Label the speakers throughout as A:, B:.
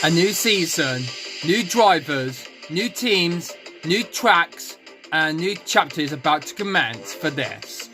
A: A new season, new drivers, new teams, new tracks, and a new chapter is about to commence for this.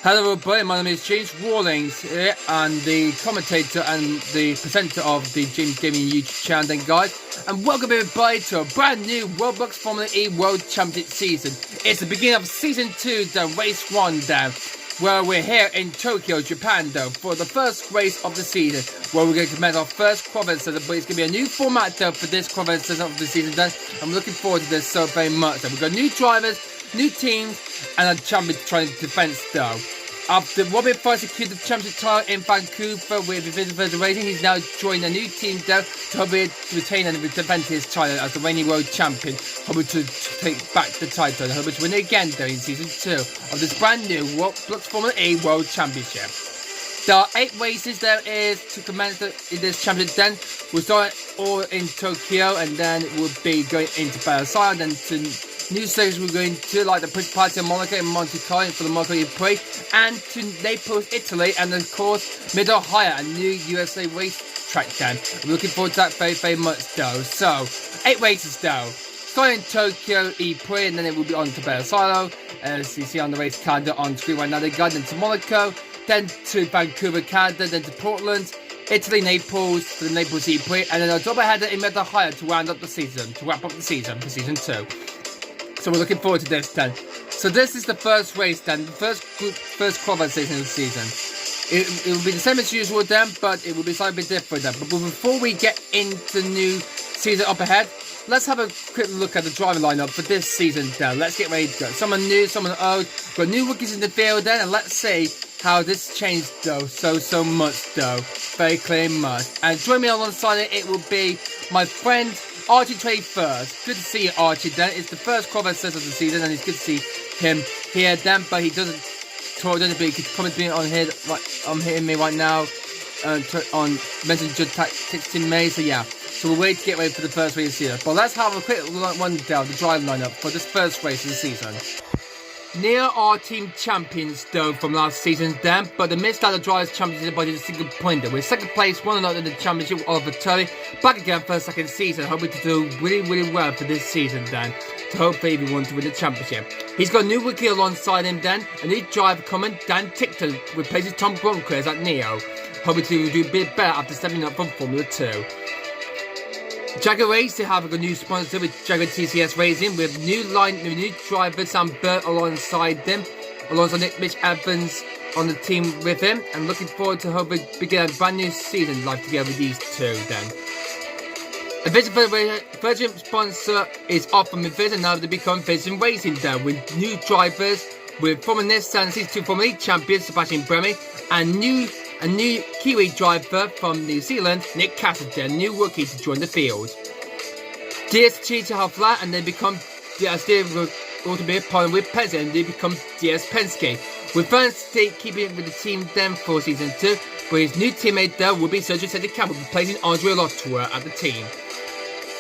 A: Hello everybody, my name is James Rawlings here, and the commentator and the presenter of the James Gaming YouTube channel then guys, and welcome everybody to a brand new Roblox Formula E World Championship season. It's the beginning of Season 2, the Race 1 down, where we're here in Tokyo, Japan though, for the first race of the season, where we're going to commence our first qualifying session, but it's going to be a new format though for this qualifying session of the season done. I'm looking forward to this so very much. We've got new drivers, new teams, and a champion trying to defense though. After Robin first secured the championship title in Vancouver with Invisible Racing, he's now joined a new team though to hopefully retain and defend his title as the reigning world champion, hoping to take back the title and hoping to win it again though in season 2 of this brand new Roblox Formula E World Championship. There are 8 races there is to commence in this championship then. We'll start all in Tokyo and then we'll be going into Barcelona, then to new stages we're going to like the Principality of Monaco and Monte Carlo for the Monaco E-PRIX, and to Naples, Italy, and of course Mid-Ohio, a new USA race track then. I'm looking forward to that very, very much though. So, 8 races though. Starting in Tokyo E-PRIX, and then it will be on to Barcelona, as you see on the race calendar on screen right now, then to Monaco, then to Vancouver, Canada, then to Portland, Italy, Naples for the Naples E-PRIX, and then a double header in Mid-Ohio to round up the season, to wrap up the season for season 2. So we're looking forward to this then. So this is the first race then, the first qualifying session of the season. It will be the same as usual then, but it will be slightly different then. But before we get into new season up ahead, let's have a quick look at the driving lineup for this season then. Let's get ready to go. Someone new, someone old. We've got new rookies in the field then, and let's see how this changed though, so much though. Very clear much. And join me alongside it will be my friend Archie 21st. Good to see you, Archie then. It's the first qualifying session of the season and it's good to see him here then, but he doesn't talk, but he can comment to me on here, like I'm hitting me right now on Messenger texting me, so yeah. So we'll wait to get ready for the first race here. But let's have a quick one down the driving lineup for this first race of the season. Near our team champions though from last season then, but the missed out the drivers championship by just a single point though. With second place, one another in the championship, Oliver Tully, back again for a second season, hoping to do really well for this season then, to hopefully he wants to win the championship. He's got a new rookie alongside him then, a new driver coming, Dan Tickton replaces Tom Bronquez at Neo, hoping to do a bit better after stepping up from Formula 2. Jaguar Race, they have a new sponsor with Jaguar TCS Racing with new driver Sam Burt alongside them, alongside Nick Mitch Evans on the team with him, and looking forward to hopefully begin a brand new season live together with these two then. A Virgin sponsor is off from Virgin, now they become Virgin Racing then, with new drivers with former Nissan Season 2 Formula E champion Sebastian Bremy, and a new Kiwi driver from New Zealand, Nick Cassidy, a new rookie to join the field. DS to have flat and they become DS Automotive partner with Pezzi and they become DS Penske. With Vern State keeping with the team then for season 2, but his new teammate there will be Sergio Sette Campbell replacing Andre Lottour at the team.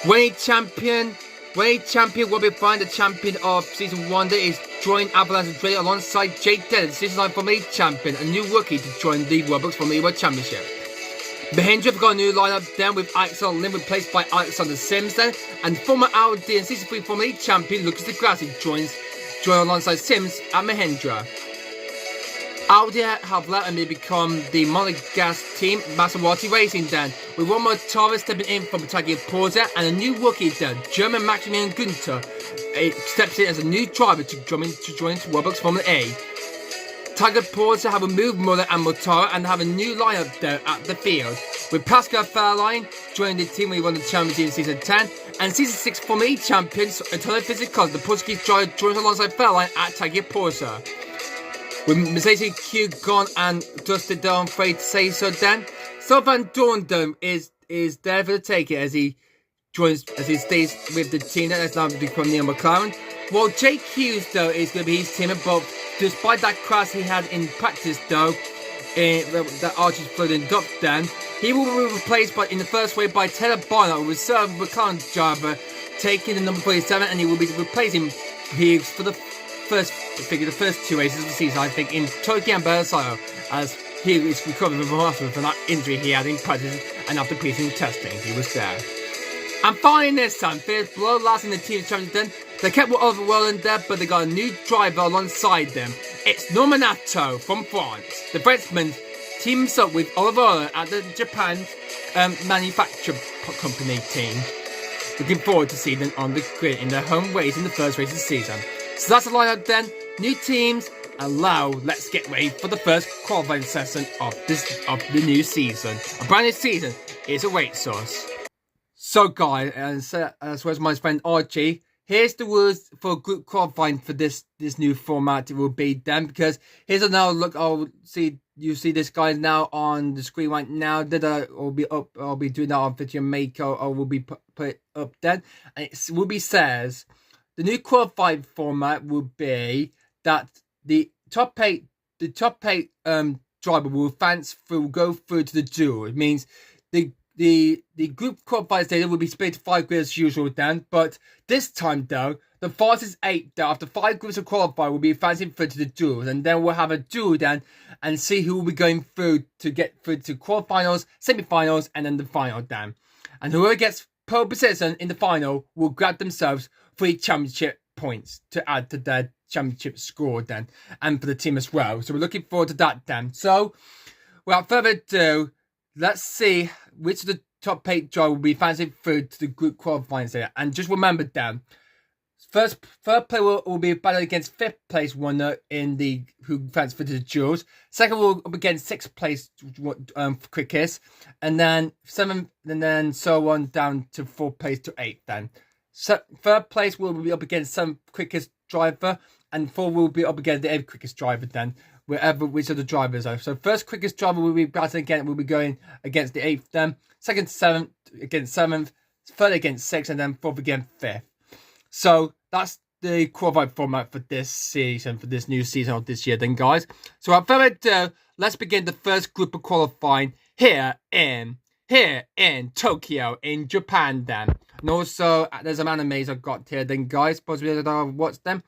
A: Reigning champion will be fine. The champion of season 1 there is joined Avalanche and Dre alongside Jake Dennis, season 9 Formula E champion, a new rookie to join the Roblox Formula E World Championship. Behind have got a new lineup then with Alexander Lynn replaced by Alexander Sims then, and former Audi and season 3 Formula E champion Lucas Di Grassi joins alongside Sims at Mahindra. Audi have let him become the Monegasque team Maserati Racing then, with one more Torres stepping in from Taggy Porza and a new rookie then, German Maximilian Günther, steps in as a new driver to join Roblox Formula A. Tiger Porza have removed Muller and Motaro and have a new lineup there at the field, with Pascal Fairline joining the team when he won the championship in season 10, And Season 6 Formula E champions Antonio Fisichella, the Portuguese driver, joins alongside Fairline at Taggia Porta. With Mercedes Q gone and dusted down, I'm afraid to say so then. Sylvain Dorndome is there for the taking as he stays with the team that has now become Neil McLaren. While Jake Hughes though is going to be his team above, despite that crash he had in practice though, that Archie's floating up then, he will be replaced in the first wave by Taylor Barnett, a reserve McLaren driver, taking the number 47, and he will be replacing Hughes for the first 2 races of the season, I think, in Tokyo and Belsario, as he is recovering from that injury he had in practice and after pre-season testing. He was there. And finally this time, Felix below last in the team championship. They kept Oliver Rowland there, but they got a new driver alongside them. It's Norminato from France. The Frenchman teams up with Oliver Rowland at the Japan manufacture company team. Looking forward to seeing them on the grid in their home race in the first race of the season. So that's the lineup then. New teams, and now let's get ready for the first qualifying session of the new season. A brand new season is awaits us. So guys, as well as my friend Archie, here's the rules for group qualifying for this new format. It will be then, because here's a now look. You see this guy now on the screen right now. I'll be doing that on Video Maker. I will be put it up then, and it will be says the new qualifying format will be that the top eight driver will go through to the duel. It means the group qualifiers data will be split to 5 groups as usual then, but this time though, the fastest 8 though, after 5 groups of qualifier will be advancing through to the duels, and then we'll have a duel then and see who will be going through to get through to quarterfinals, semi-finals, and then the final then. And whoever gets pole position in the final will grab themselves 3 championship points to add to their championship score then, and for the team as well. So we're looking forward to that then. So without further ado, let's see which of the top 8 driver will be advancing through to the group qualifying there. And just remember then, third player will be battled against 5th place winner who advanced through to the duels. Second will up against 6th place quickest, and then 7th, and then so on down to 4th place to 8th then. So third place will be up against 7th quickest driver, and 4th will be up against the 8th quickest driver then, which of the drivers are. So first quickest driver will be battling again, will be going against the 8th then, second 7th against 7th, third against 6th, and then 4th against 5th. So that's the qualified format for this season, for this new season of this year then, guys. So without further ado, let's begin the first group of qualifying here in Tokyo, in Japan then. And also, there's some animes I've got here then, guys. Possibly that I've watched them.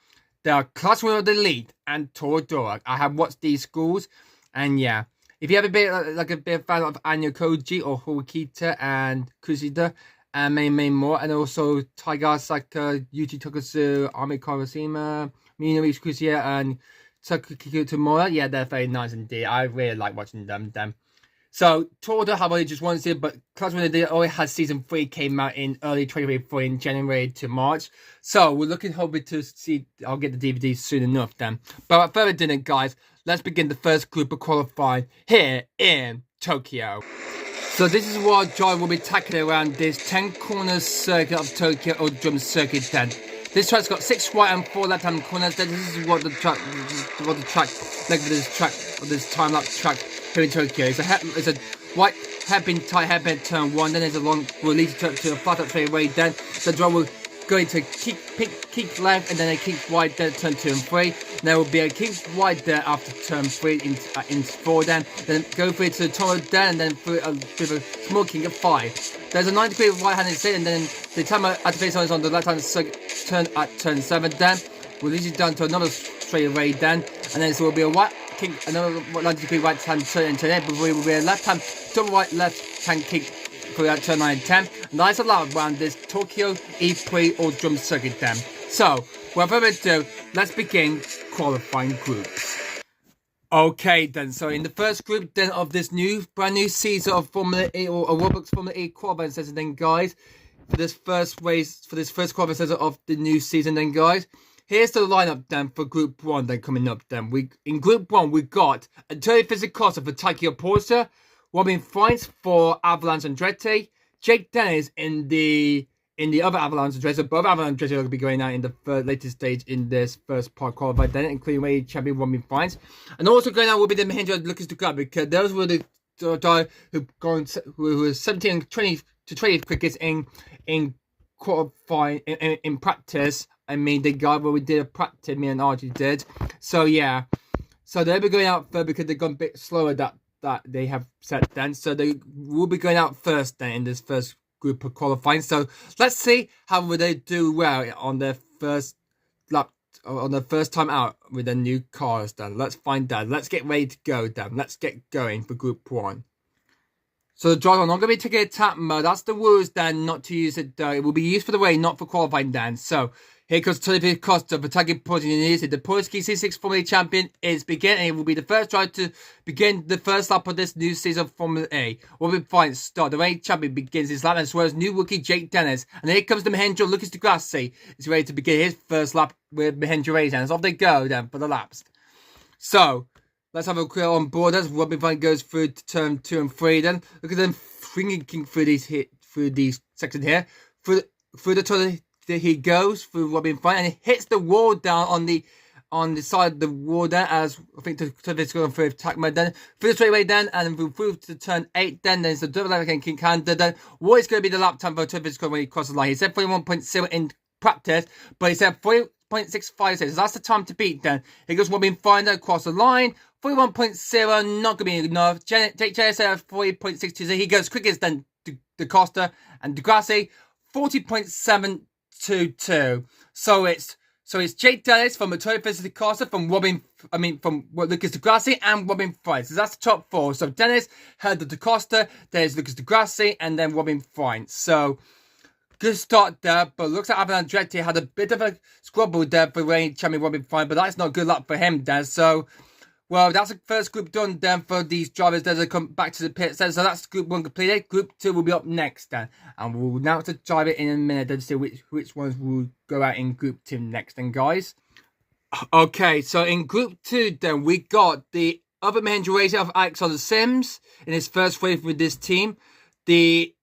A: They are Class 1 of the Elite and Toradora. I have watched these schools, and yeah. If you have a bit fan of Anya Koji or Horikita and Kusida, and many more, and also Taiga Saka, Yuji Tokusu, Ami Kawashima, Minori Kusia, and Takuki Tomura. Yeah, they're very nice indeed. I really like watching them. So, Toradora have only just one season, but Class 1 they already had season 3 came out in early 2024 in January to March. So, we're hoping to see, I'll get the DVD soon enough then. But without further ado, guys, let's begin the first group of qualifying here in Tokyo. So, this is what John will be tackling around this 10 corners circuit of Tokyo or drum circuit then. This track's got 6 right and 4 left hand corners. Then this is what the track, this time lapse track here in Tokyo. It's a white hairpin tight hairpin turn 1. Then there's a long release to a flat up straightaway. Then the driver will go into kick left, and then a kick wide there turn 2 and 3. There will be a kick wide there after turn 3 into 4 then go through to the tunnel there, and then through with a small kick at 5. There's a 90 degree right handed sit, and then the timer activation is on the left hand turn at turn 7 then. Release it down to another straightaway then, and then there will be a white kick, another 90 degree right hand turn into 8, but we will be a left hand double right left hand kick for that turn 9 and 10. And that's allowed around this Tokyo E-PRIX or drum circuit then. So, without further ado, let's begin qualifying groups. Okay then, so in the first group then of this brand new season of Formula E or Roblox Formula E qualifying session then, guys, for this first qualifying session of the new season then, guys. Here's the lineup then for Group 1 then coming up then. In Group 1 we got Antonio Fisichella for Taggia Porta, Robin Freins for Avalanche Andretti, Jake Dennis in the in the other Avalanche race. So both Avalanche races are going to be going out in the latest stage in this first part qualified, then including where champion Robin finds. And also going out will be the Mahindra Lucas Ducat, because those were the guy who was 17 and 20 to 20 quickest in qualifying in practice. I mean, the guy where we did a practice, me and Archie did. So yeah, so they'll be going out first because they've gone a bit slower that they have set then. So they will be going out first then in this first group of qualifying. So let's see how will they do well on their first lap, on their first time out with their new cars then. Let's find out. Let's get ready to go then. Let's get going for group 1. So the driver, I'm not going to be taking attack mode. That's the rules then, not to use it though. It will be used for the race, not for qualifying then. So here comes Tony Costa for tagging points in the The Polski C6 Formula Champion is beginning. It will be the first driver to begin the first lap of this new season of Formula A. Will be fine start. The race champion begins his lap, as well as new rookie Jake Dennis. And here comes the Mahindra Lucas Degrassi. He's ready to begin his first lap with Mahindra Race. And off they go then for the laps. So let's have a quick on board as Robin Fine goes through to turn 2 and 3 then. Look at them swinging through these sections here. Through the tunnel he goes through Robin Fine, and he hits the wall down on the side of the wall there, as I think Travis going through attack mode then. Through the straightaway then, and through to turn 8 then. There's the double left again King Canada then. What is going to be the lap time for Travis when he crosses the line? He said 41.0 in practice, but he said 40.65, so that's the time to beat then. He goes Robin Fine then across the line. 41.0, not going to be enough. Jake Jenner said 40.62, so he goes quickest than De Costa and Degrassi, 40.722. So it's Jake Dennis from Motor De Costa, from Lucas Degrassi and Robin Fine. So that's the top 4. So Dennis had the De Costa, there's Lucas Degrassi, and then Robin Fine. So good start there, but looks like Avalanche Andretti had a bit of a squabble there for reigning champion Robin Fine, but that's not good luck for him then. So, well, that's the first group done then for these drivers as they come back to the pits. So that's group 1 completed. Group 2 will be up next then. And we'll announce the driver in a minute to see which ones will go out in group 2 next then, guys. Okay, so in group 2 then, we got the other Mahindra racer of Alexander Sims in his first race with this team. The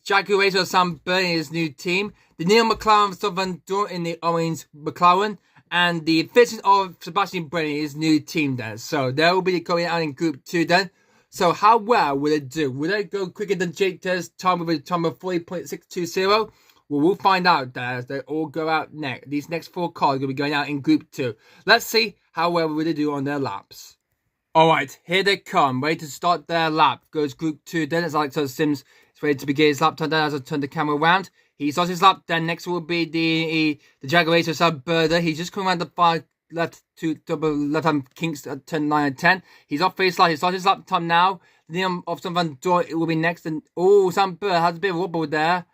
A: Jaguar racer of Sam Byrne in his new team. The Neil McLaren of Southern Door in the orange McLaren. And the Vincent of Sebastian Brennan, his new team then. So they will be going out in group 2 then. So how well will they do? Will they go quicker than Jake Ted's time with a time of 40.620? Well, we'll find out there as they all go out next. These next 4 cars will be going out in group 2. Let's see how well will they do on their laps. Alright, here they come. Ready to start their lap. Goes group 2 then. It's Alexander Sims is ready to begin his lap time then as I turn the camera around. He starts his lap then. Next will be the Jaguar racer Sam Birder. He's just coming around the 5 left to double left hand kinks at turn 9 and 10. He's off for his lap. He starts his lap time now. Liam of Sam Van Doy will be next. And oh, Sam Bird has a bit of wobble there.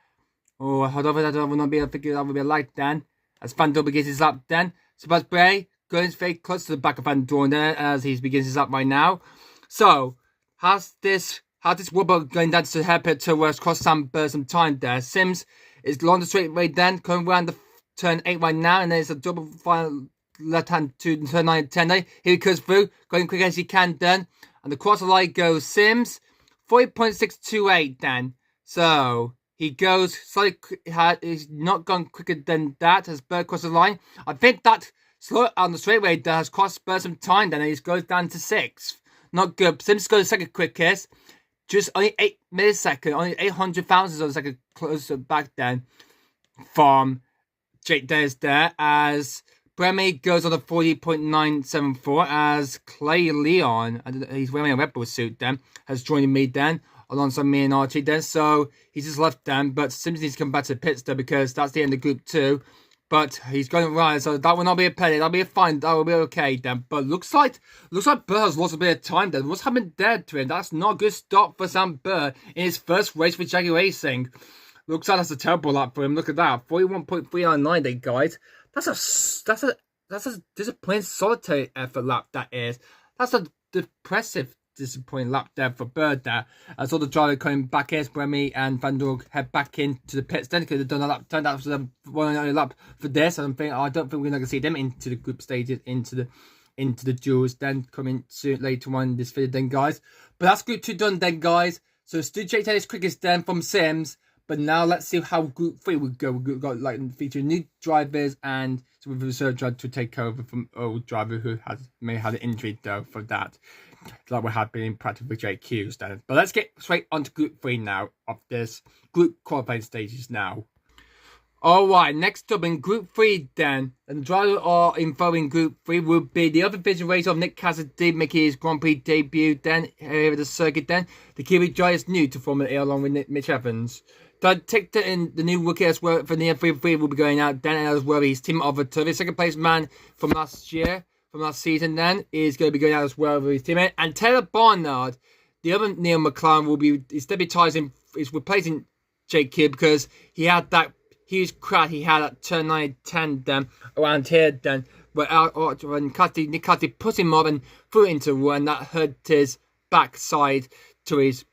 A: Oh, I don't think that will not be. I think that will be a light then. As Van Doy begins his lap then. Sebastian Bray goes very close to the back of Van Doy there as he begins his lap right now. So, how's this wobble going down to the hairpin to cross Sam Bird some time there? Sims is along the straight way then, coming around the turn 8 right now, and there's a double final left hand to turn 9 and 10 there. Here he goes through, going quick as he can then. And across the line goes Sims, 40.628 then. So he goes slightly, he's not gone quicker than that as Bird crosses the line. I think that slow on the straightaway that has cost Bird some time then, and he goes down to 6th. Not good. Sims goes second quickest. Just only 8 milliseconds, only 800 thousandths of a second closer back then from Jake Dennis there, as Bremy goes on a 40.974 as Clay Leon, he's wearing a Red Bull suit then, has joined me then, alongside me and Archie then, so he's just left then, but Sims needs to come back to the pits there because that's the end of group 2. But he's going right, so that will not be a penalty. That'll be a fine. That will be okay then. But looks like Burr has lost a bit of time then. What's happened there to him? That's not a good start for Sam Burr in his first race with Jaguar Racing. Looks like that's a terrible lap for him. Look at that, 41.399 there, guys. That's a disappointing solitary effort lap. That is. That's a depressive, disappointing lap there for Bird there. I saw the driver coming back in, Bremy and Van Dorg head back into the pits then because they've done a lap, turned out for one and only lap for this. I don't think we're not going to see them into the group stages, into the duels then coming soon later on in this video then, guys. But that's group 2 done then, guys. So Stu Jake Taylor's quickest then from Sims, But now let's see how Group 3 would go. We've got like featuring new drivers and some of the reserve driver to take over from old driver who may have had an injury though for that. Like we had been in practice with JQs then. But let's get straight onto Group 3 now of this group qualifying stages now. Alright, next up in Group 3 then, and the driver are info in Group 3 will be the other vision race of Nick Cassidy making his Grand Prix debut then, here at the circuit then. The Kiwi driver is new to Formula E along with Mitch Evans. Dan Tickton in the new rookie as well for the F3 will be going out then as well. His team of the second place man from last season then, is going to be going out as well with his teammate. And Taylor Barnard, the other Neil McLaren, will be is replacing Jake Kidd because he had that huge crash he had at turn 9 10 then around here then, when Nick Cassidy put him up and threw it into the run that hurt his backside to his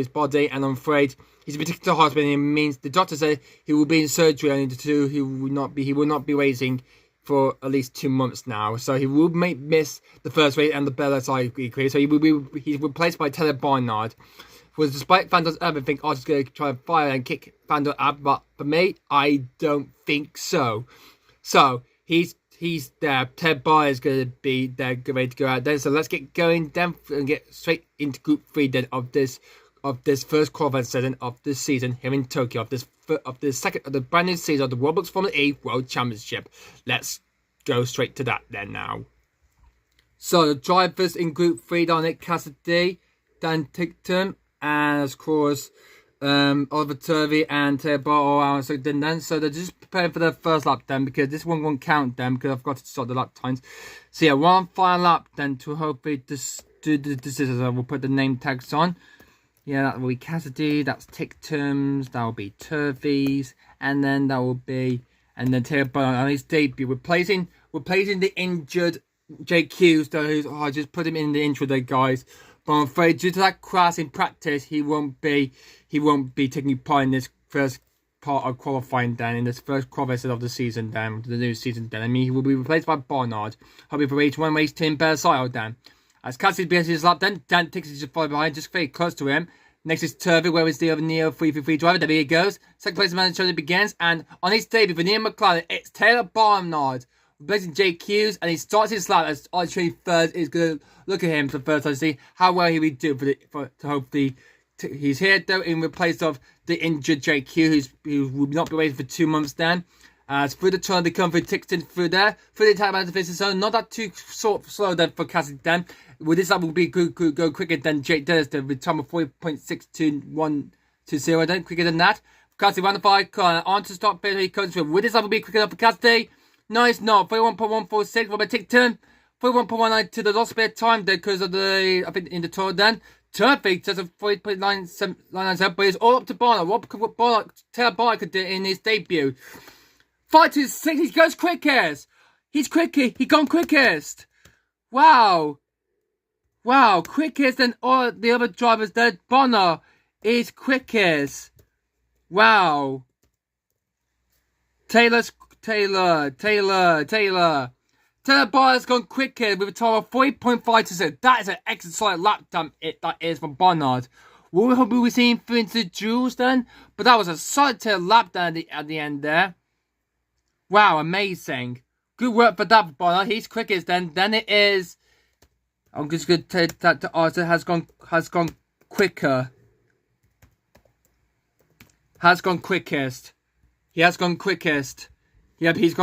A: body, and I'm afraid he's been taken to hospital. It means the doctor said he will be in surgery only he will not be racing for at least 2 months now. So he will miss the first race and the Bella side equally. So he's replaced by Taylor Barnard. Was despite Fando's ever think Archer's going to try and fire and kick Fando up, but for me, I don't think so. So he's there. Ted Barr is going to be there, ready to go out there. So let's get going then and get straight into Group 3 then of this first qualifying session of this season here in Tokyo of the brand new season of the Roblox Formula E World Championship. Let's go straight to that then now. So the drivers in Group 3 are Nick Cassidy, Dan Tickton, and of course Oliver Turvey and Taylor Barr. So they're just preparing for their first lap then, because this one won't count then because I've got to start the lap times. So yeah, one final lap then to hopefully do the decisions. I will put the name tags on. Yeah, that will be Cassidy, that's Ticktum's, that will be Turvey's, and then Taylor Barr on his debut, replacing the injured JQs though, I just put him in the intro there, guys. But I'm afraid due to that crash in practice, he won't be taking part in this first part of qualifying then, in this first qualifying of the season then, the new season then. I mean, he will be replaced by Barnard, hoping for each one race team better side then. As Cassidy begins his lap then, Dan Tickton is just following behind, just very close to him. Next is Turvey, where is the other Neo 333 driver? There he goes. Second place manager begins, and on his debut for Neil McLaren, it's Taylor Barnard replacing JQs, and he starts his lap as Archery third is going to look at him for the first time to see how well he will do to hopefully. He's here though in replace of the injured JQ, who will not be waiting for 2 months then. As through the turn, they come through Tickton through there. Through the attack man defensive zone, not that too slow then for Cassidy then. With this lap will be go quicker than Jake Dennis with time of 40.62120 then, quicker than that. Cassidy round the 5 corner, on to stop there, he comes through. With this lap will be quicker enough for Cassidy. No, it's not. 41.146 for Tickton. 41.19 to the lost bit of time there because of the, I think, in the tour then. Turvey does a 40.997, but it's all up to Barnard. What Taylor Barnard could do in his debut. 5.26, he goes quickest. He's quickest. He gone quickest. Wow. Wow, quickest than all the other drivers there. Barnard is quickest. Wow. Taylor Barnard's gone quicker with a time of 40.526. That is an excellent solid lap time that is from Barnard. Will we be seeing through into the duels then? But that was a solid lap down at the end there. Wow, amazing. Good work for that, Barnard. He's quickest then. Then it is. I'm just going to take that to Arthur. Has gone quicker. Has gone quickest. He has gone quickest. Yep, he's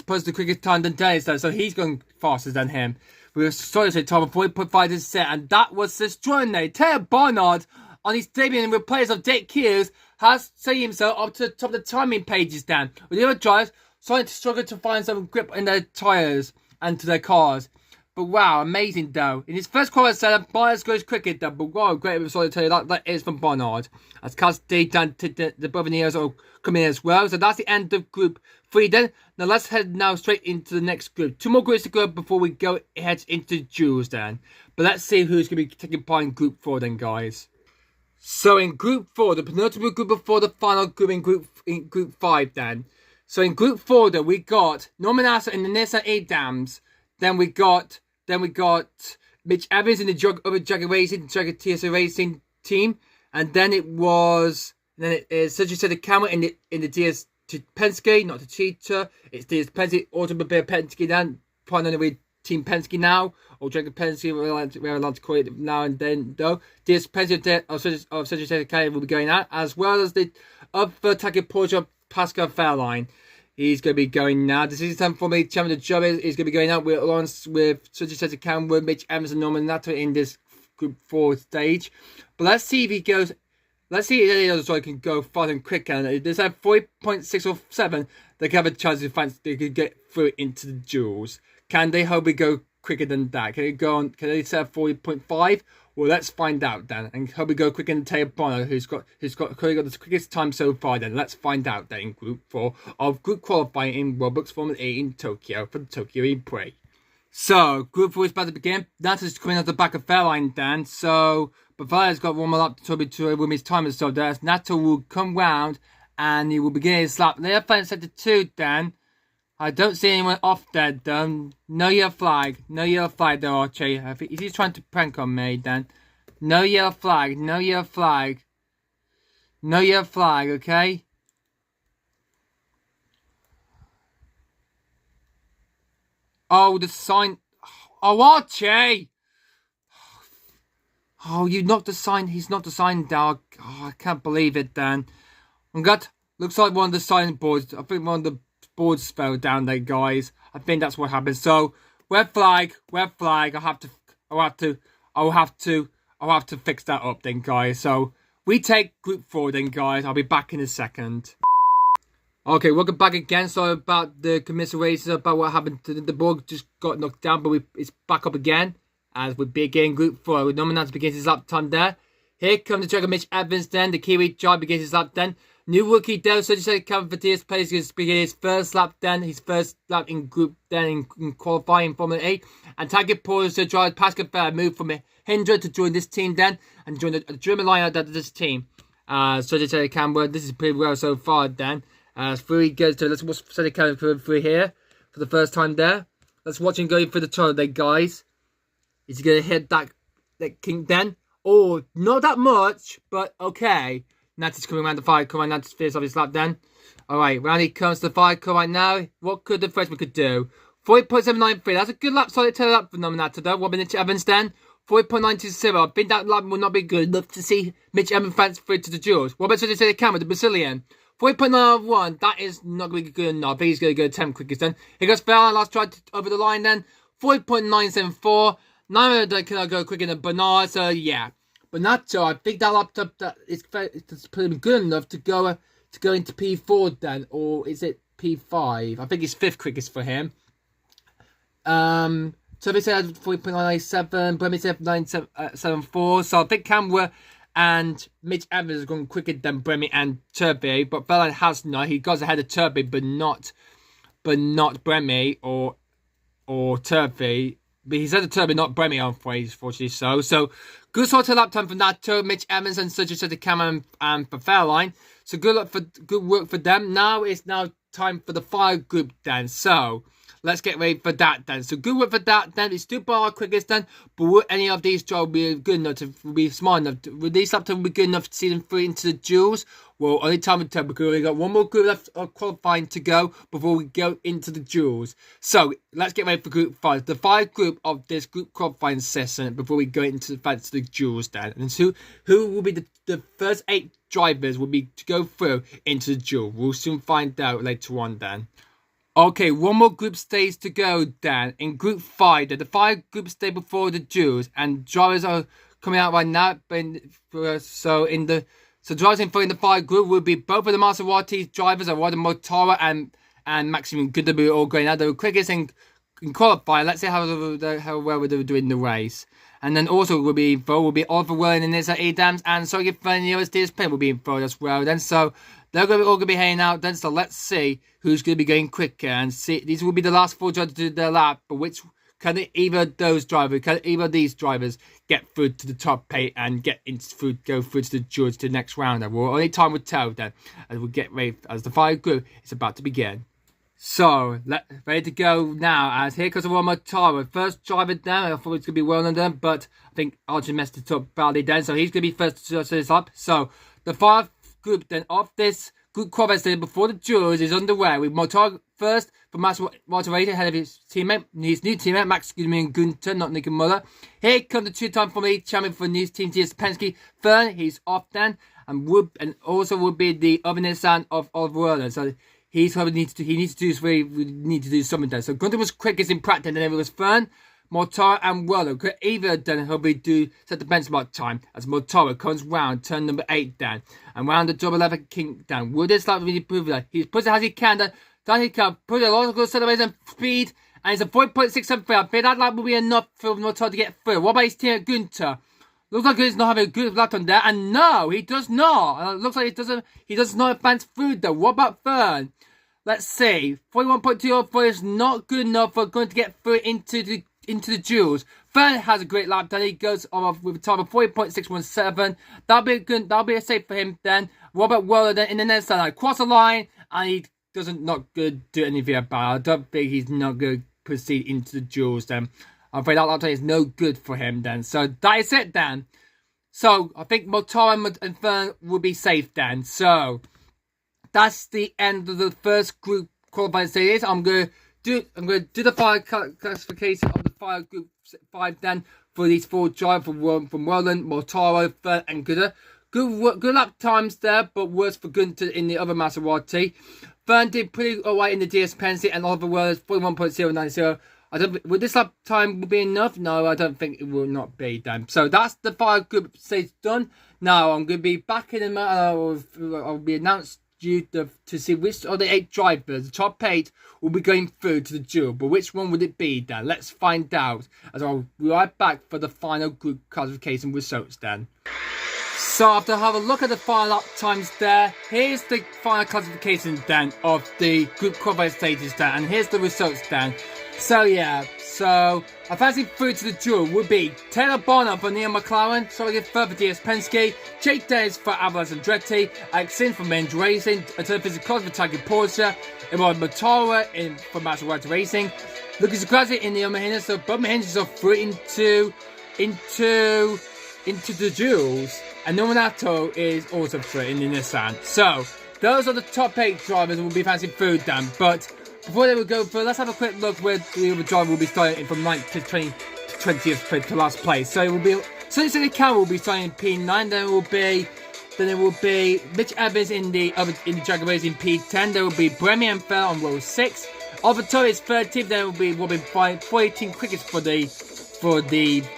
A: posted the quickest time than Dennis though, so he's going faster than him. We were sorry to say time of 40.5 to set, and that was extraordinary. Taylor Barnard on his debut in replace of Dick Hughes has set himself up to the top of the timing pages then. With the other drivers starting to struggle to find some grip in their tyres and to their cars. But wow, amazing though. In his first qualifying setup, Barnard goes cricket though, but wow, great result to tell you that is from Barnard. As Cassidy and the brother Neos are coming in as well. So that's the end of Group 3 then. Now let's head now straight into the next group. 2 more groups to go before we go ahead into duels then. But let's see who's going to be taking part in Group 4 then, guys. So in Group 4, the penultimate group before the final group in Group 5 then. So in Group 4 then, we got Norman Asser in the Nissan E-Dams. Then we got Mitch Evans in the other Jaguar TSA Racing team. And then it was And then it is, such as said, the camera in the DS to Penske, not the cheater. It's DS Penske, Automobile Penske, then partnering with Team Penske now, or Dragon Penske, we're allowed to call it now and then, though. DS Penske of such as said, will be going out, as well as the other Taki Porsche Pascal Fairline. He's going to be going now. The season 10 Formula E Champion of the job is going to be going out with such as said, Cameron, Mitch Evans, and Norman Nato in this Group 4 stage. But let's see if he goes. Let's see if any other driver can go fast and quick. And if there's a 40.6 or 7, they can have a chance if they could get through into the duels. Can they hope we go quicker than that? Can they go on? Can they set 40.5? Well, let's find out then. And hope we go quicker than Teo Bono, who's got the quickest time so far. Then let's find out then in Group 4 of Group Qualifying in Roblox Formula E in Tokyo for the Tokyo E-PRIX. So Group 4 is about to begin. Nata's coming out the back of Fairline then. So Bavaria's got one more lap to win his time, so there's Nato will come round and he will begin his lap. They're playing sector 2 then. I don't see anyone off there, though. No yellow flag. No yellow flag, though, Archie. I think he's trying to prank on me, then. No yellow flag. No yellow flag. No yellow flag, okay? Oh, the sign. Oh, Archie! Oh, you knocked the sign. He's not the sign, dog. Oh, I can't believe it, Dan. Looks like one of the sign boards. I think one of the boards fell down there, guys. I think that's what happened. So red flag. I'll have to fix that up then, guys. So we take Group 4 then, guys. I'll be back in a second. Okay, welcome back again. Sorry about the commiserations about what happened to the board. Just got knocked down, but it's back up again as we begin Group 4. With Nominat begins his lap time there. Here comes the Dragon Mitch Evans then. The Kiwi Drive begins his lap then. New rookie Del Surgeon coming for DS Players is begin his first lap then. His first lap in Group then in qualifying Formula E. And Target Porsche driver Pascal Fair moved from Hindra to join this team then. And join the German lineup of this team. Surgeon Cameron, this is pretty well so far then. As through he goes to, let's watch Surgeon Cameron through here for the first time there. Let's watch him going through the tunnel there, guys. Is he going to hit that king then? Oh, not that much, but okay. Nata's coming around the fire car right now to finish off his lap then. Alright, round he comes to the fire car right now. What could the freshman could do? 40.793. That's a good lap, solid turn up for Nominata though. 1 minute Evans then. 40.920. I think that lap will not be good enough to see Mitch Evans fans through to the duels. What about the camera, the Brazilian? 40.91. That is not going to be good enough. He's going to go 10 quickest then. Here goes Fairline, last try over the line then. 40.974. 9 minutes can I go quicker than Bernard, so yeah. But Nato, I think that laptop it's pretty good enough to go into P4 then, or is it P5? I think it's 5th quickest for him. So they said 40.987, Bremy said 974. So I think Camera and Mitch Evans are going quicker than Bremy and Turby, but Bellin has not. He goes ahead of Turby, but not Bremy or Turby. But he's at the Turby, not Bremy, unfortunately. So good sort of lap time for Nato, Mitch Evans, and such as the Cameron and for Fairline. So good work for them. Now it's time for the fire group then. So let's get ready for that then. So good work for that then. It's still by our quickest then. But will any of these jobs be good enough to be smart enough? Will these lap time be good enough to see them through into the duels? Well, only time will tell because we got one more group left of qualifying to go before we go into the duels. So let's get ready for Group 5. The 5 group of this group qualifying session before we go into the duels then. And who will be the first 8 drivers will be to go through into the duel. We'll soon find out later on then. Okay, one more group stage to go then. In Group 5, the 5 group stage before the duels, and drivers are coming out right now. So drivers in the 5 group will be both of the Maserati drivers, Eduardo Mortara and Maximum Goodable, all going out. They were quickest in qualifying. Let's see how well they were doing the race. And then also will be Oliver Willen and Nizza Edams, and Sergio Fernandez DSP will be involved as well. Then so they're all going to be hanging out. Then so let's see who's going to be going quicker, and see these will be the last 4 drivers to do their lap. But which can either of these drivers get through to the top 8 and go through to the judge to the next round? Well, only time will tell then, as we get ready as the 5 group is about to begin. So, ready to go now, as here comes one more time. First driver down, I thought it was going to be well done, but I think Archie messed it up badly then, so he's going to be first to this up. So, the 5 group then of this group qualifier before the duels is underway with Mortar first for Master Moderator ahead of his new teammate Max and Gunter, not Nick and Muller. Here comes the two-time Formula E champion for News Team GS Penske. Fern, he's off then, and also would be the other Nissan of Oliver Werner. So he needs to do something there. So Gunter was quickest in practice, and then it was Fern, Mortar and Werner. Either then he'll be set the benchmark time as Mortar comes round turn number 8 down and round the double lever king down. Would this like really prove that he's put it as he can then he can put a lot of good acceleration speed, and it's a 4.67. I think that will be enough for Mortar to get through. What about his team at Gunter? Looks like he's not having a good lap on there, and no, he does not. It looks like he does not advance through though. What about Fern? Let's see. 41.204 is not good enough for going to get through into the duels. Fern has a great lap. Then he goes off with a time of 40.617. That'll be good. That'll be a safe for him. Then Robert Waller then in the next line, cross the line, and he not good do anything about it. I don't think he's not going to proceed into the duels. Then I'm afraid that lap time is no good for him. Then so that is it. Then so I think Mortar and Fern will be safe. Then so that's the end of the first group qualifying series. I'm going to do the final classification of the final group 5 then for these 4 drivers from Roland, Mortaro, Fern and Gunter. Good lap times there, but worse for Gunter in the other Maserati. Fern did pretty alright in the DS Penske, and Oliver Werner's 41.090. Would this lap time be enough? No, I don't think it will not be then. So that's the final group stage done. Now I'm going to be back in a minute. I'll be announced to see which of the 8 drivers, the top 8, will be going through to the duel. But which one would it be then? Let's find out as I'll be right back for the final group classification results then. So after have a look at the final lap times there, here's the final classification then of the group qualifying stages then, and here's the results then. So yeah, so advancing through to the duel would be Taylor Bonner for Neil McLaren, Solid for DS Penske, Jake Dennis for Avalanche Andretti, Alexin for Men's Racing, Atopis Cos for Tiger Porsche, Emmanuel Motora for Maserati Racing, Lucas Grassi in the Yamaha, so Bob Mahinji are through into the duels, and Nominato is also through in the Nissan. So those are the top 8 drivers who will be fancy food then, but before they will go through, let's have a quick look where the other driver will be starting from 9th to 20th to last place. So it will be Sonny Cameron will be starting in P9. Then it will be Mitch Evans in the Jaguar Racing P10. There will be Bremy and Fell on row 6. Oliver Torres is 13th. There will be Robin 14 quickest for the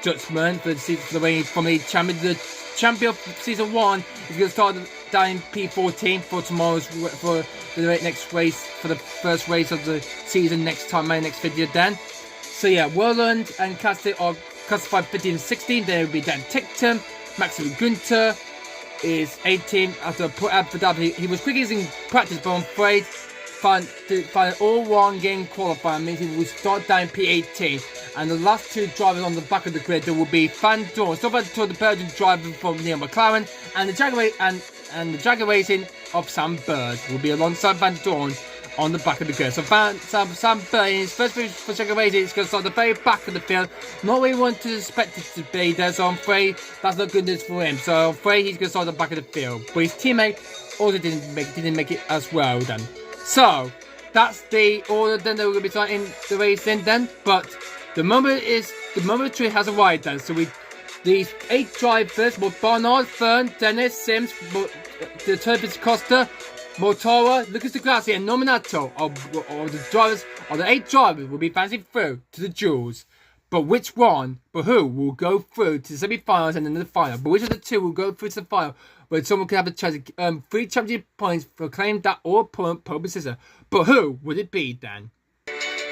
A: Dutchman for the reigning from the champion. The champion of season 1 is going to start down in P14 for for the next race, for the first race of the season next video then. So yeah, Worland and Cassidy are classified 15 and 16. There will be Dan Tickton. Maximum Gunter is 18. After put out for that, he was quickest in practice, but I'm afraid find all one game qualifying means he will start down in P18. And the last 2 drivers on the back of the grid, there will be Van Dorn, so Van Dorn, the Belgian driver from Neil McLaren, and the Jaguar Racing of Sam Bird will be alongside Van Dorn on the back of the grid. So Sam Bird in his first race for Jaguar Racing is going to start at the very back of the field. Not where we want to expect it to be there, so I'm afraid that's not good news for him. So I'm afraid he's going to start at the back of the field. But his teammate also didn't make it as well then. So that's the order then that we're going to be starting the racing then. But the momentary has arrived then. So these 8 drivers were Barnard, Fern, Dennis, Sims, the Turpis Costa, Mortora, Lucas Di Grassi and Nominato are the 8 drivers will be advancing through to the duels. But who will go through to the semi-finals and then the final? But which of the 2 will go through to the final, where someone could have a chance to earn 3 championship points for claiming that or opponent pole position? But who would it be then?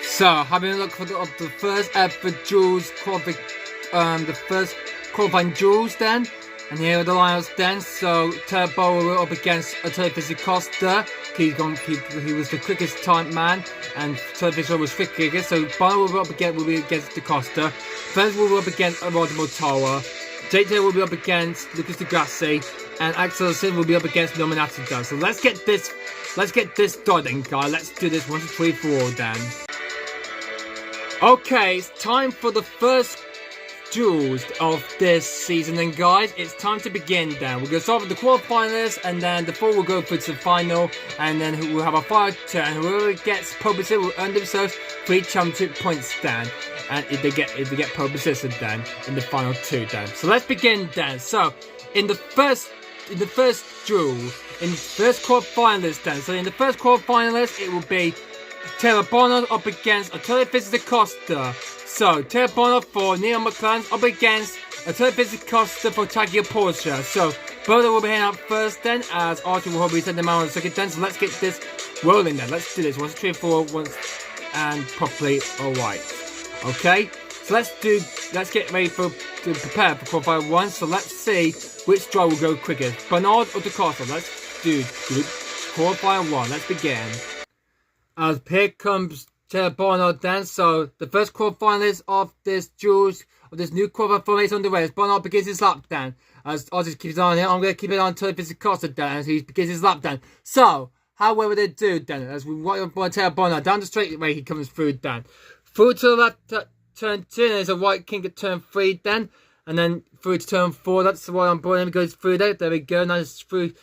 A: So having a look for the first ever duels the first qualifying duels then. And here are the lineups then. So Turbo will up against Turbo Costa. He was the quickest time man, and Turbo was quicker. So Barlow will be against Da Costa. Fernz will be up against Rodimo Tower. JJ will be up against Lucas Di Grassi, and Axel Sin will be up against Nominato. So let's get this done then, guys. Let's do this 1, 2, 3, 4 then. Okay, it's time for the first duels of this season. And guys, it's time to begin then. We're going to start with the quarterfinalists, and then the four will go through to the final, and then we'll have a final turn. Whoever gets pole position will earn themselves 3 championship points then. And if they get pole position then in the final 2 then. So let's begin then. So in the first duel, in the first quarterfinalist then. So in the first quarterfinalist, it will be Taylor Bonner up against Atelier Physics Costa. So Taylor Bonner for Neon McLaren up against Atelier Physics Costa for Tagia Porsche. So Bonner will be heading out first then, as Archie will probably send them out on the second then. So let's get this rolling then. Let's do this. 1, 2, 3, 4, once and properly. Alright. Okay. So let's get ready to prepare for qualifier 1. So let's see which drive will go quickest. Bernard or DaCosta. Let's do qualifier 1. Let's begin. As here comes Taylor Barnard then. So the first quarterfinalist of this duels of this new qualifier formation on the way. As Barnard begins his lap then. As I'll just keep it on here. I'm going to keep it on until it visits Costa then, as he begins his lap then. So how well will they do then? As we want Taylor Barnard down the straightaway, he comes through then. Through to the left turn 2, there's a white king at turn 3 then. And then through to turn 4, that's the one on board. He goes through there. There we go. Now it's through.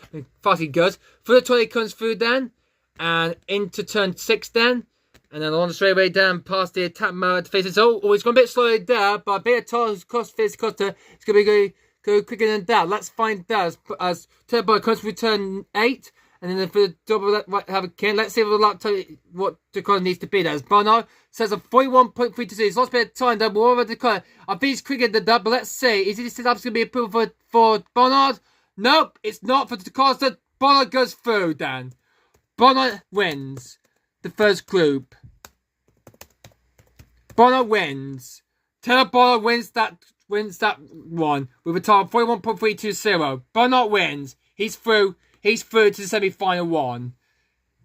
A: Fast he goes. Through the 20 comes through then. And into turn 6 then. And then along the straightaway down past the attack mode faces. Oh, it's going a bit slower there. But a bit of time cost face Costa. It's going to go quicker than that. Let's find that as Turbo comes through turn 8. And then for the double have a king. Let's see what the corner needs to be there. As Barnard says a 41.32. He's lost a bit of time there. But over the corner. I think he's quicker than that. But let's see. Is this going to be approval for Barnard? Nope. It's not for the Costa. Barnard goes through then. Barnard wins the first group. Barnard wins. Taylor Barnard wins that one with a time of 41.320. Barnard wins. He's through. He's through to the semi-final 1.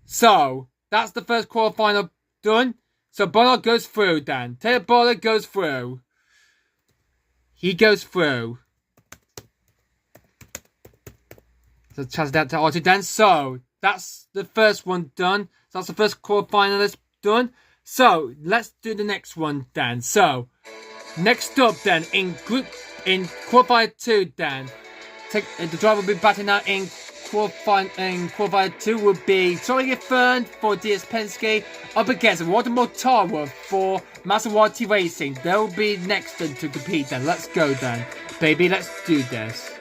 A: So that's the first quarterfinal done. So Barnard goes through then. Taylor Barnard goes through. He goes through. So chance that to Archie then. So that's the first one done. So that's the first quarterfinalist done. So let's do the next one then. So next up then in qualifier 2 then. The driver will be batting out in qualifier 2 will be Sorry Fern for DS Penske up against Waldemar Tower for Maserati Racing. They'll be next then to compete then. Let's go then. Baby, let's do this.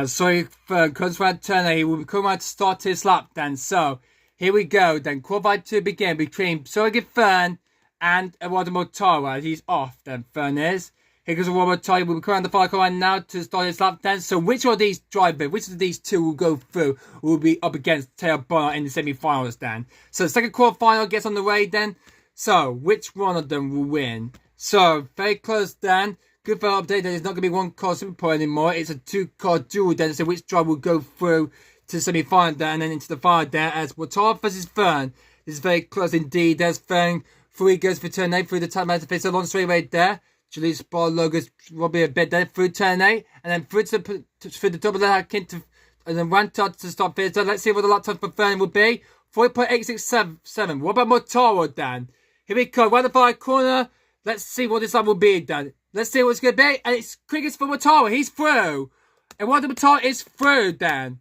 A: Sorry Fern comes around turn 8. He will come around to start his lap then. So here we go then. Qualifier 2 begin between Sorry Fern and Waldemar Tower. He's off then. Fern is. Here goes Waldemar Tower. Will be coming around the far corner now to start his lap then. So which of these drivers, which of these two will go through, will be up against Taylor Bonner in the semi-finals then. So the second quarterfinal gets on the way then. So which one of them will win? So very close then. Good for an update. There's not going to be one car super point anymore. It's a 2-car duel then. So which driver will go through to the semi-final then and then into the final there as Watara versus Fern. This is very close indeed. There's Fern. Through goes for turn 8 through the top man to face along straightaway there. Julie Spar logos will be a bit there through turn 8 and then through the double that and then one touch to stop here. So let's see what the lap time for Fern will be. 40.867. What about Motaro then? Here we go. Right the far corner. Let's see what this lap will be then. Let's see what it's going to be. And it's quickest for Motaro. He's through. And what the Motaro is through then.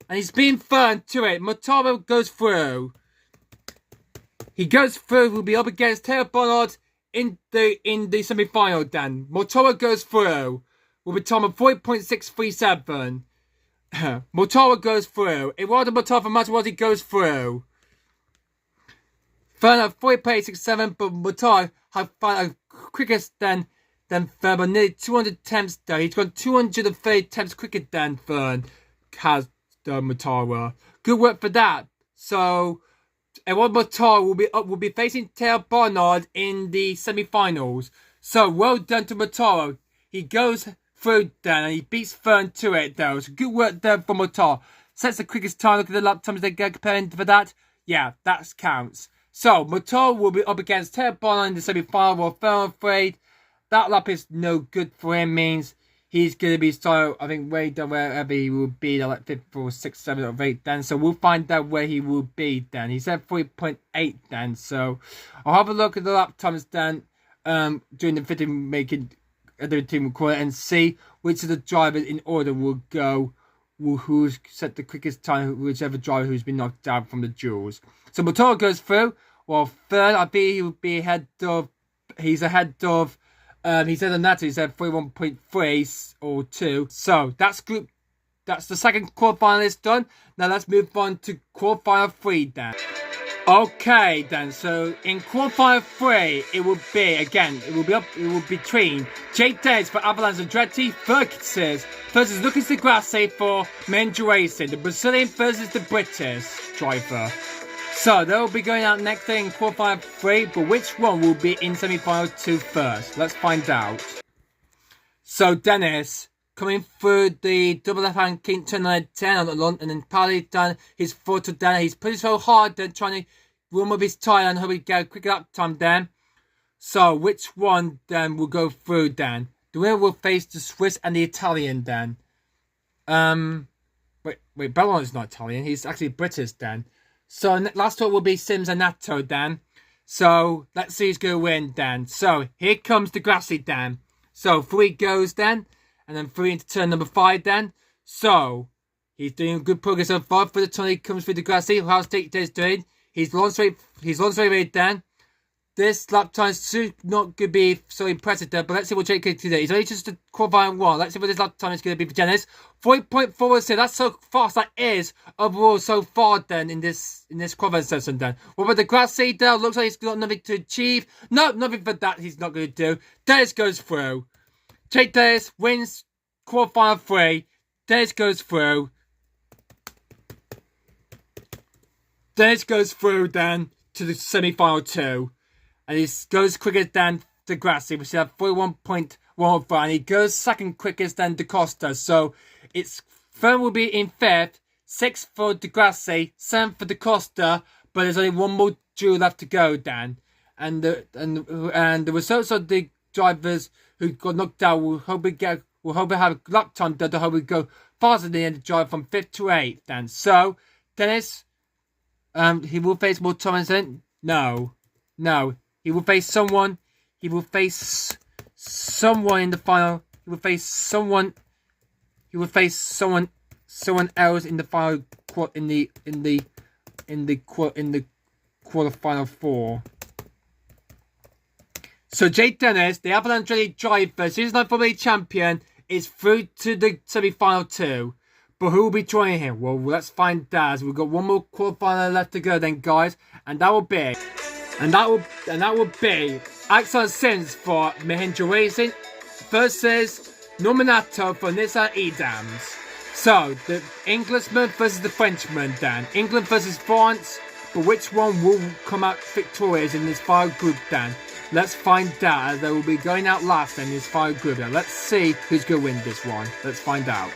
A: And he's being Fern to it. Motaro goes through. He goes through. Will be up against Taylor Barnard in the semi-final then. Motaro goes through. Will be time of 40.637. Motaro goes through. Eduardo Motaro from Maserati goes through. Fern at 40.867, but Motaro have found quickest than Fern, but nearly 200 attempts there. He's got 230 attempts quicker than Fern has the Motaro. Good work for that. So Eduardo Motaro will be facing Taylor Barnard in the semi-finals. So well done to Motaro. He goes through then and he beats Fern to it though. So good work there for Motaro. Sets the quickest time. Look at the lap times they get comparing for that. Yeah, that counts. So Motaro will be up against Taylor Barnard in the semi-final. Well, Fern, I'm afraid that lap is no good for him. Means he's going to be so, I think, way down wherever he will be, like 5th or 6th, 7th or 8th then. So we'll find out where he will be then. He's at 40.8 then. So I'll have a look at the lap times then during the fitting making other team will call it and see which of the drivers in order will go, who's set the quickest time, whichever driver who's been knocked out from the duels. So Motor goes through. Well, third, I think he would be ahead of. He's ahead of. He said on that he said 31.3 or 2. So that's group. That's the second quarterfinalist done. Now let's move on to quarterfinal 3 then. Okay then, so in quarterfinal 3, it will be again. It will be between Jake Days for Avalanche Andretti versus Lucas Di Grassi for Menja Racing, the Brazilian versus the British driver. So they'll be going out next day in quarterfinal 3, but which one will be in semi-final 2 first? Let's find out. So Dennis coming through the double left-hand king turn on 10 on London, and then Pally done his photo down. He's putting so hard then trying to warm up his tyre and hope he get a quick lap time then. So which one then will go through then? The winner will face the Swiss and the Italian then. Wait, Bellon is not Italian, he's actually British then. So last one will be Sims and Natto then. So let's see who's going to win then. So here comes the Grassi then. So 3 goes then. And then 3 into turn number 5 then. So he's doing good progress so far. For the turn he comes through the Grassi. How's Jake Days doing? He's launch rate then. This lap time should not going to be so impressive there, but let's see what Jake can do today. He's only just a qualifying 1. Let's see what this lap time is going to be for Dennis. 40.4. That's so fast that is overall so far then in this qualifying session then. What about the Grassi there? Looks like he's got nothing to achieve. No, nothing for that he's not going to do. Dennis goes through. Jake Days wins quarterfinal 3. Dennis goes through. Dennis goes through then to the semi-final 2. And he goes quicker than the Grassi, which has 41.15. And he goes second quickest than Da Costa. So it's third will be in 5th, 6th for Da Grassi, 7th for Da Costa. But there's only one more duel left to go then. And the results of the drivers who got knocked out will hope have a lap time that hope we go faster than the end of the drive from 5th to 8th then. So Dennis, he will face more Tomlinson. No. He will face someone. He will face someone in the final. He will face someone. He will face someone else in the final in the quarterfinal 4. So Jake Dennis, the Avalanche Rally driver, season 9 Formula E champion, is through to the semi-final 2. But who will be joining him? Well, let's find out. We've got one more quarterfinal left to go then, guys, and that will be Axel Sims for Mahindra Racing versus Nominato for Nissan Edams. So the Englishman versus the Frenchman then. England versus France, but which one will come out victorious in this final group then? Let's find out, as they will be going out last in this final group. Now, let's see who's going to win this one. Let's find out.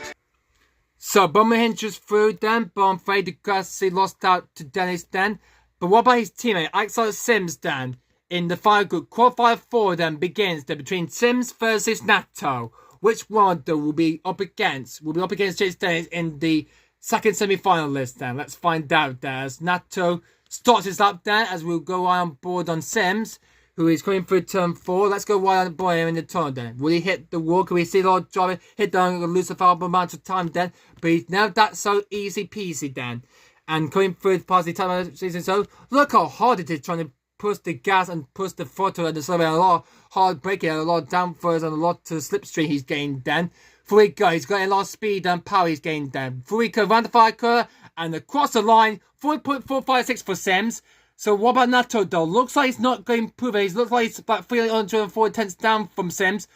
A: So, Mahindra's through then, but I'm afraid the Grassi lost out to Dennis then. But what about his teammate, Axel Sims then? In the final group, qualifier 4 then begins then between Sims versus Natto. Which one though will be up against? Will be up against Chase Dennis in the second semi-final list then. Let's find out there as Natto starts his lap there as we'll go on board on Sims, who is coming through turn 4. Let's go wide on the boy in the turn then. Will he hit the wall? Can we see the Lord driver hit down and lose a valuable amount of time then? But he's now that's so easy peasy then. And coming through past the time season, so look how hard it is trying to push the gas and push the throttle and the a lot hard braking and a lot of downforce and a lot to slipstream he's gained then. Through he goes, he's got a lot of speed and power he's gained then. Through he goes around the fire curve and across the line, 4.456 for Sims. So what about Natto though? Looks like he's not going to improve it. He looks like he's about 304 tenths down from Sims.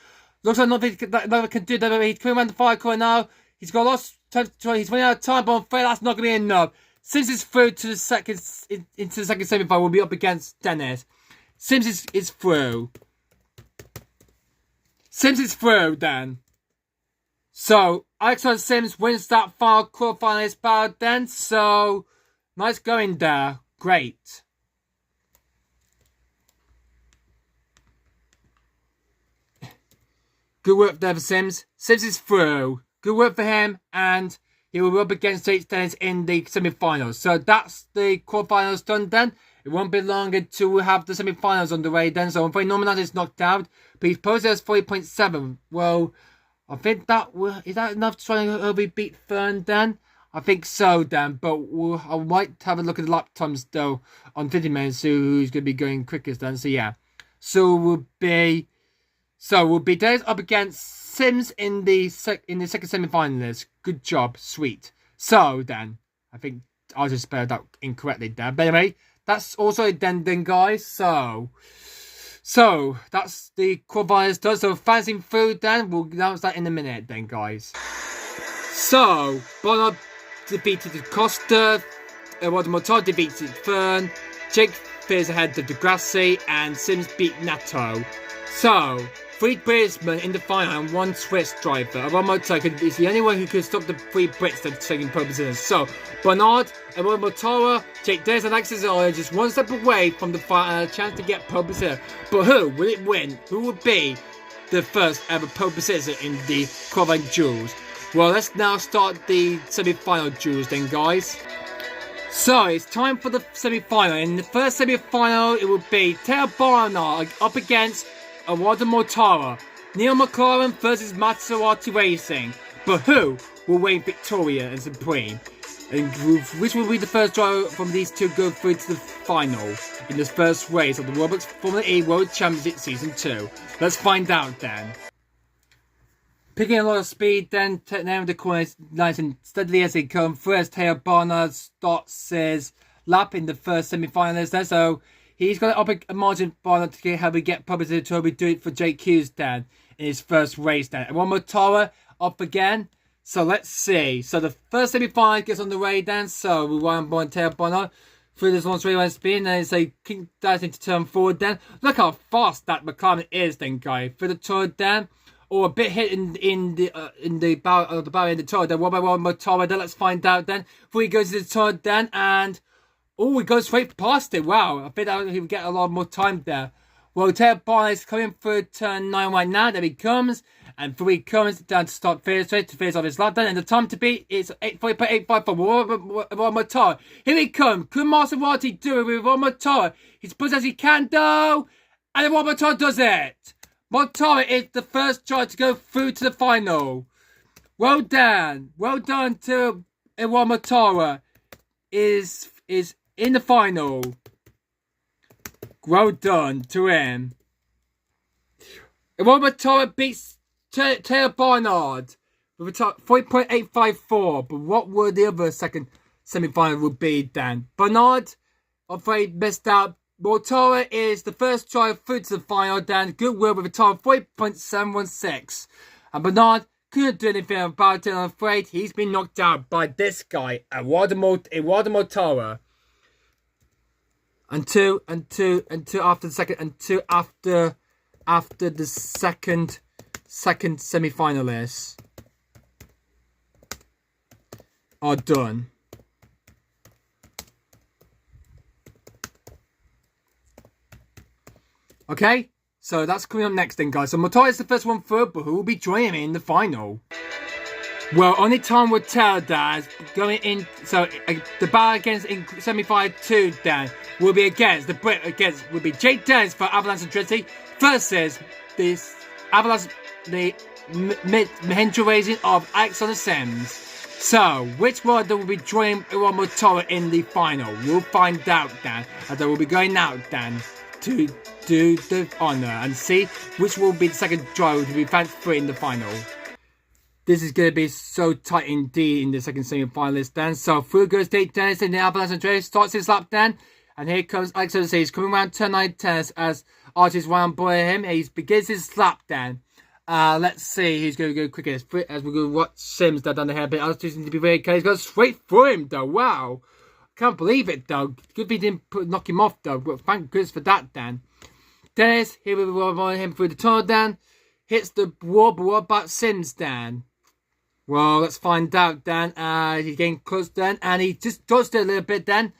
A: Looks like nothing that can do that. He's coming around the fire curve now. He's got a lot of time. He's running out of time, but I'm afraid that's not going to be enough. Sims is through to the second into the second semi-final. Will be up against Dennis. Sims is through. Sims is through then. So Alexander Sims wins that final quarterfinalist bout then. So nice going there. Great. Good work there for Sims. Sims is through. Good work for him, and he will be up against Jake Dennis in the semi-finals. So that's the quarterfinals done then. It won't be long until we have the semi-finals on the way then. So I'm afraid Norman is knocked out. But he's posted as 40.7. Well, I think is that enough to try and beat Fern then? I think so then. But I might have a look at the lap times though on 50 minutes. See who's going to be going quickest then. So yeah. So we'll be Darius up against Sims in the second semi-finalist. Good job. Sweet. So then, I think I just spelled that incorrectly there. But anyway, that's also then guys. So that's the qualifiers done. So fancy food then, we'll announce that in a minute then guys. So Bono defeated Costa, Motor defeated Fern, Jake fares ahead of Degrassi, and Sims beat Nato. So 3 Britsmen in the final and 1 Swiss driver. Motor is the only one who could stop the 3 Brits that are taking pole position. So Bernard, Motora, Jake Days and Alexis are just 1 step away from the final and a chance to get pole position. But who will it win? Who will be the first ever pole position in the qualifying duels? Well, let's now start the semi-final duels then guys. So it's time for the semi-final. In the first semi-final it will be Teo Barnard up against Awada Mortara, Neil McLaren versus Maserati Racing. But who will reign Victoria and Supreme? And which will be the first driver from these two go through to the final in this first race of the Roblox Formula E World Championship Season 2? Let's find out then. Picking a lot of speed then, now the corners nice and steadily as they come through as Teo Barnard starts his lap in the first semi-finalist there. So he's got up a margin Barnard to help him get publicity to Toby do it for Jake Hughes then in his first race then. And one more Tara up again. So let's see. So the first semi-final gets on the way then. So we want on Teo Barnard through this long straight speed, and then it's a kick that into turn forward then. Look how fast that McLaren is then guys. Through the turn then. Or a bit hit in the barrier in the turret. Then 1 by 1 Motora. Then let's find out then. Before he goes to the turret then, and he goes straight past it. Wow, I think that he would get a lot more time there. Well, Ted Barnard is coming through turn 9 right now. There he comes, and through he comes down to start straight to finish off his lap. Then and the time to beat is 8:40.85 for one Motora. Here he comes. Could Maserati do it with one Motora? He's put as he can though, and then one Motora does it. Motora is the first driver to go through to the final. Well done. Well done to Iwan Motora. Is in the final. Well done to him. Iwan Motora beats Teo Barnard with a top 40.854. But what would the other second semi-final would be then? Barnard, I'm afraid, missed out. Motora is the first driver through to the final, then Goodwill with a time of 40.716. And Bernard couldn't do anything about it, I'm afraid. He's been knocked out by this guy, Eduardo Motora. Until after the second semi-finalists are done. Okay, so that's coming up next then, guys. So Motora is the first one through, but who will be joining me in the final? Well, only time will tell, Dad. Going in, so the battle against in semi-final 2, Dan, will be against the Brit will be Jake Dennis for Avalanche and Trinity versus this Avalanche, the Mahindra Racing of Alexander Sims. So, which one will be joining Iwan Motora in the final? We'll find out, Dan, as they will be going out, Dan, to do the honour and see which will be the second driver to be advanced through in the final. This is going to be so tight indeed in the second semi-finalist then. So through goes Jake Dennis in the Avalanche and Trace, starts his lap then. And here comes Alexander Sims. He's coming around turn 9 tennis as Archie's round boy him. He begins his lap then. Let's see who's going to go quickest as we go watch Sims down the hair. But Archie seems to be very careful. He's got straight through him though. Wow. Can't believe it though. Good if he didn't knock him off though. But thank goodness for that, Dan. Dennis, here we will him through the tunnel, Dan. Hits the wall, but what about Sims, Dan? Well, let's find out, Dan. He's getting close, Dan, and he just dodged it a little bit, Dan.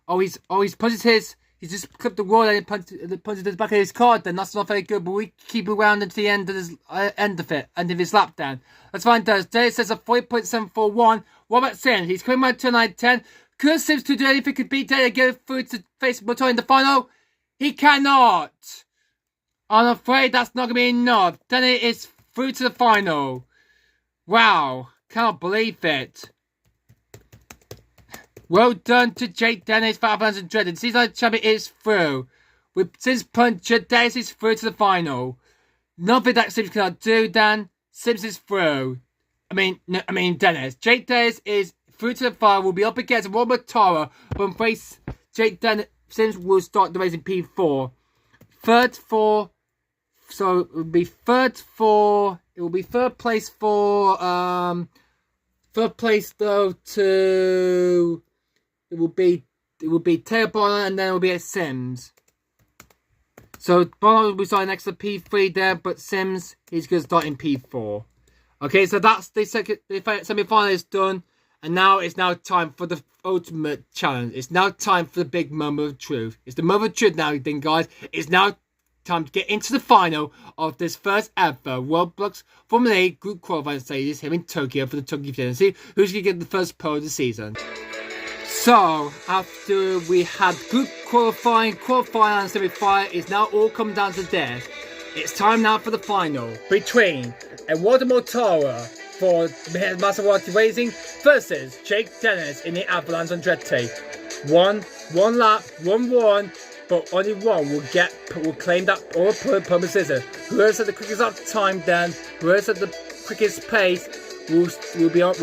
A: He's punches his. He's just clipped the wall and punches the back of his car, Dan. That's not very good, but we keep around until the end of his end of his lap, Dan. Let's find out. Dennis says a 40.741. What about Sims? He's coming out to 9:10. Could Sims to do anything could beat Dennis and get through to face Motori in the final? He cannot! I'm afraid that's not going to be enough. Dennis is through to the final. Wow, cannot believe it. Well done to Jake Dennis for Avalanche and Dreaded. Season champion is through. With Sims Puncher, Dennis is through to the final. Nothing that Sims cannot do, Dan. Sims is through. I mean Dennis. Jake Dennis is through to the final. Will be up against Robert Tara. When face Jake Dennis, Sims will start the race in P4. So it will be third place for third place though to it will be Taylor Bonner, and then it will be at Sims. So Bonner will be starting next to P3 there, but Sims he's going to start in P4. Okay, so that's the semi-final is done, and now it's time for the ultimate challenge. It's now time for the big moment of truth. It's the moment of truth now, then, guys. It's now time to get into the final of this first ever Roblox Formula E group qualifying stages here in Tokyo for the Tokyo Future. See who's going to get the first pole of the season. So, after we had group qualifying and semi-final, it's now all come down to this. It's time now for the final between Eduardo Mortara for the Maserati Racing versus Jake Dennis in the Avalanche Andretti. One lap, 1-1, but only one will claim that or pole position. Whoever's at the quickest up time, then whoever's at the quickest pace will be on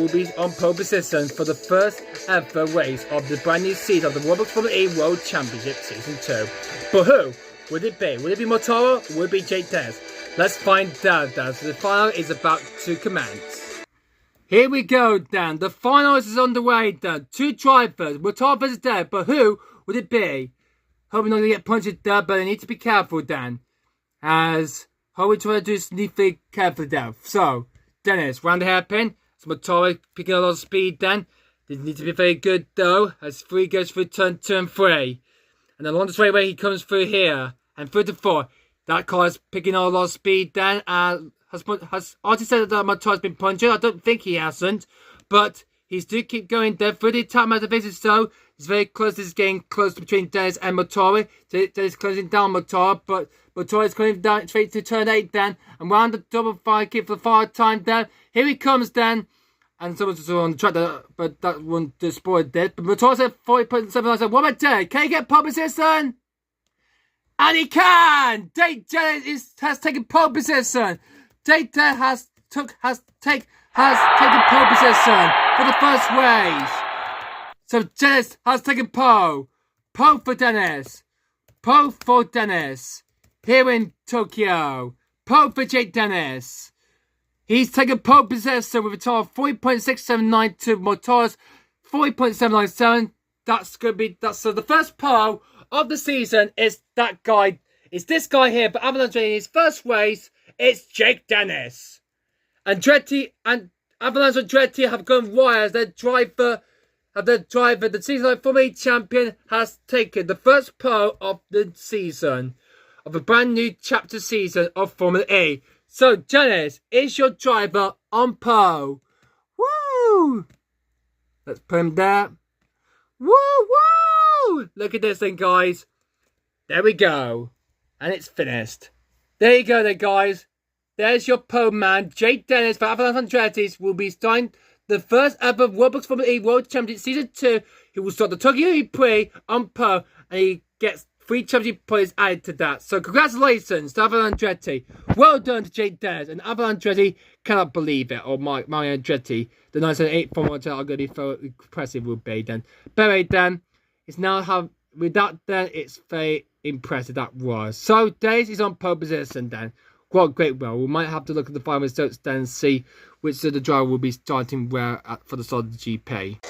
A: pole position for the first ever race of the brand new season of the Roblox Formula E World Championship Season 2. But who would it be? Would it be Mortara or would it be Jake Dennis? Let's find out, Dan. So the final is about to commence. Here we go, Dan. The final is underway, Dan. Two drivers, Mortara versus Dennis, but who would it be? Hope we're not going to get punched there, but I need to be careful, Dan. As how we try to do need to be careful, Dan. So, Dennis, round the hairpin. So Mortara picking a lot of speed, Dan. They need to be very good, though, as 3 goes through turn 3. And along the straightaway, he comes through here. And through to 4. That car is picking up a lot of speed, Dan. Has Artie said that Mortara's been punched? I don't think he hasn't. But he's do keep going there. Through the top motivation, so it's very close. This is getting close between Dennis and Mortara. Dennis closing down Mortara, but Mortara is coming down straight to turn 8, Dan. And round the double fire kick for the far time, Dan. Here he comes, Dan. And someone's on the track, but that one destroyed dead. But Mortara said 40.7. I said, what about Dennis? Can he get pole position? And he can! Jake Dennis has taken pole position. Jake Dennis has taken pole position for the first race. So Dennis has taken pole. Pole for Dennis. Pole for Dennis. Here in Tokyo. Pole for Jake Dennis. He's taken pole position with a total of 40.679 to Mortara's 40.797. So the first pole of the season is that guy. It's this guy here, but Avalanche in his first race, it's Jake Dennis. Andretti and Avalanche Andretti have gone wire as their driver, the season Formula E champion, has taken the first pole of the season, of a brand new chapter season of Formula E. So, Dennis is your driver on pole. Woo! Let's put him there. Woo, woo! Look at this thing, guys. There we go. And it's finished. There you go, then, guys. There's your pole man. Jake Dennis for Avalanche Andretti will be starting the first ever Roblox Formula E World Championship Season 2. He will start the Tokyo E-PRIX on pole, and he gets 3 championship points added to that. So congratulations to Avalanche Andretti. Well done to Jake Dennis. And Avalanche Andretti cannot believe it. Or Mario Andretti, the 978 Formula 1 are going to be so impressive will be then. But anyway, then, it's now with that then, it's very impressive that was. So Dennis is on pole position then. Quite great. Well, we might have to look at the final results then and see which of the driver will be starting where for the start of the GP.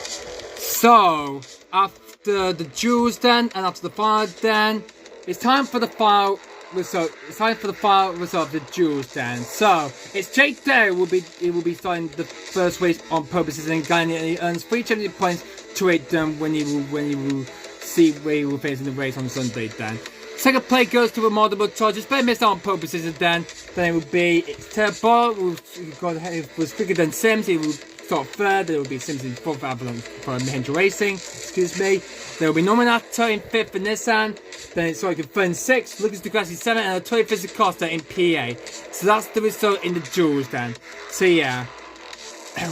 A: So after the duels then and after the final then, it's time for the final result. It's time for the final result of the duels then. So it's Jake Dennis will be starting the first race on pole position and gaining, and he earns 3 championship points to it then when he will see where he will face in the race on Sunday then. Second place goes to a multiple charges, but missed out on purposes then. Then it will be Turbo, who was quicker than Sims. He will start third. There will be Simpson in fourth, Avalon for Mahindra Racing. Excuse me. There will be Nominato in fifth for Nissan. Then it's like third and sixth. Lucas Degrassi 7 and a Toy Physics Costa in PA. So that's the result in the duels then. So yeah.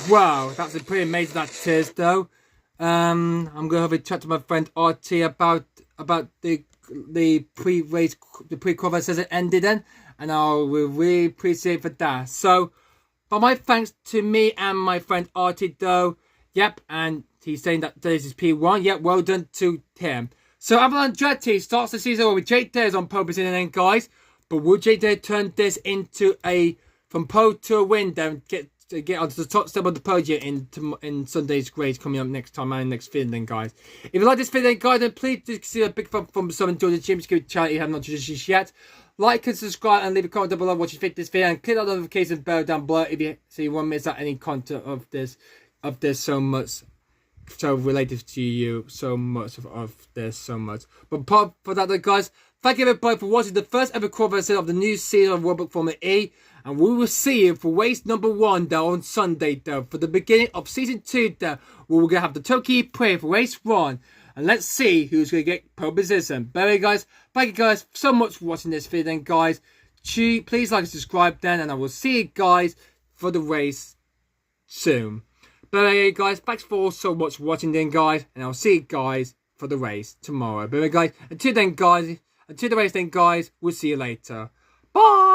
A: Wow, that's a pretty amazing that is though. I'm gonna have a chat to my friend RT about the pre-race, the pre-qualifier says it ended then, and I will really appreciate for that. So, but my thanks to me and my friend RT though. Yep, and he's saying that this is P1. Yep, well done to him. So Avalon Andretti starts the season with Jake Dares on pole position then, guys. But will Jake Dare turn this into a from pole to a win then get onto the top step of the podium in Sunday's race coming up next time and next video then, guys. If you like this video then, guys, then please do consider a big thumb from some enjoy the James Give channel if you have not done this yet. Like and subscribe and leave a comment down below what you think of this video, and click that notification bell down below if you so you won't miss out any content of this so much so related to you so much of this so much. But apart from that though, guys, thank you everybody for watching the first ever qualifier of the new season of Roblox Formula E. And we will see you for race number 1 though on Sunday though. For the beginning of season 2 though, we're going to have the Tokyo E-PRIX for race 1. And let's see who's going to get pole position. But anyway guys, thank you guys so much for watching this video then, guys. Please like and subscribe then, and I will see you guys for the race soon. But anyway guys, thanks for so much for watching then, guys. And I'll see you guys for the race tomorrow. But anyway guys, until the race then, guys, we'll see you later. Bye!